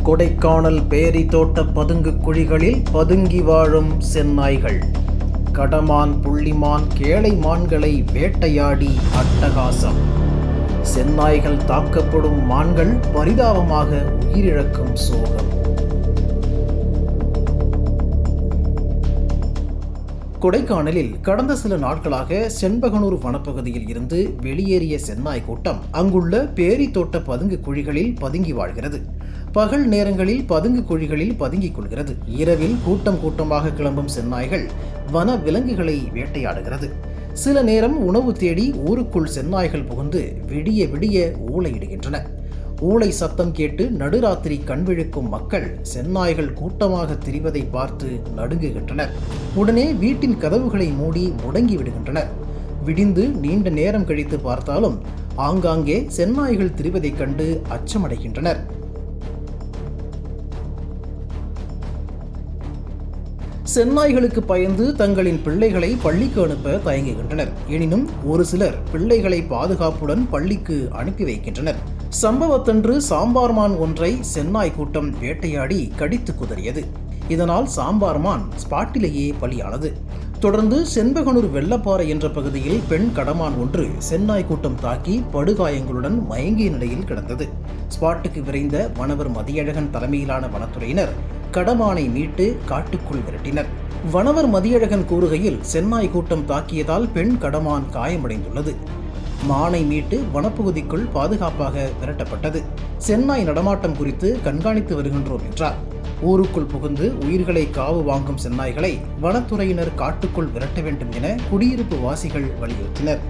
கொடைக்கானல் பேரி தோட்ட பதுங்கு குழிகளில் பதுங்கி வாழும் செந்நாய்கள். கடமான், புள்ளிமான், கேளை மான்களை வேட்டையாடி அட்டகாசம். செந்நாய்கள் தாக்கப்படும் மான்கள் பரிதாபமாக உயிரிழக்கும் சோகம். கொடைக்கானலில் கடந்த சில நாட்களாக செண்பகனூர் வனப்பகுதியில் இருந்து வெளியேறிய செந்நாய் கூட்டம் அங்குள்ள பேரி தோட்ட பதுங்கு குழிகளில் பதுங்கி வாழ்கிறது. பகல் நேரங்களில் பதுங்கு குழிகளில் பதுங்கிக் கொள்கிறது. இரவில் கூட்டம் கூட்டமாக கிளம்பும் செந்நாய்கள் வன விலங்குகளை வேட்டையாடுகிறது. சில நேரம் உணவு தேடி ஊருக்குள் செந்நாய்கள் புகுந்து விடிய விடிய ஊளையிடுகின்றன. ஊளை சத்தம் கேட்டு நடுராத்திரி கண்விழிக்கும் மக்கள் செந்நாய்கள் கூட்டமாக திரிவதை பார்த்து நடுங்குகின்றனர். உடனே வீட்டின் கதவுகளை மூடி முடங்கி விடுகின்றனர். விடிந்து நீண்ட நேரம் கழித்து பார்த்தாலும் ஆங்காங்கே செந்நாய்கள் திரிவதைக் கண்டு அச்சமடைகின்றனர். செந்நாய்களுக்கு பயந்து தங்களின் பிள்ளைகளை பள்ளிக்கு அனுப்ப தயங்குகின்றனர். எனினும் ஒரு சிலர் பிள்ளைகளை பாதுகாப்புடன் பள்ளிக்கு அனுப்பி வைக்கின்றனர். சம்பவத்தன்று சாம்பார்மான் ஒன்றை செந்நாய் கூட்டம் வேட்டையாடி கடித்து குதறியது. இதனால் சாம்பார்மான் ஸ்பாட்டிலேயே பலியானது. தொடர்ந்து செண்பகனூர் வெள்ளப்பாறை என்ற பகுதியில் பெண் கடமான் ஒன்று செந்நாய் கூட்டம் தாக்கி படுகாயங்களுடன் மயங்கிய நிலையில் கிடந்தது. ஸ்பாட்டுக்கு விரைந்த வனவர் மதியழகன் தலைமையிலான வனத்துறையினர் கடமானை மீட்டு காட்டுக்குள் விரட்டினர். வனவர் மதியழகன் கூறுகையில், செந்நாய் கூட்டம் தாக்கியதால் பெண் கடமான் காயமடைந்துள்ளது. மானை மீட்டு வனப்பகுதிக்குள் பாதுகாப்பாக விரட்டப்பட்டது. செந்நாய் நடமாட்டம் குறித்து கண்காணித்து வருகின்றோம் என்றார். ஊருக்குள் புகுந்து உயிர்களை காவு வாங்கும் செந்நாய்களை வனத்துறையினர் காட்டுக்குள் விரட்ட வேண்டும் என குடியிருப்பு வாசிகள் வலியுறுத்தினர்.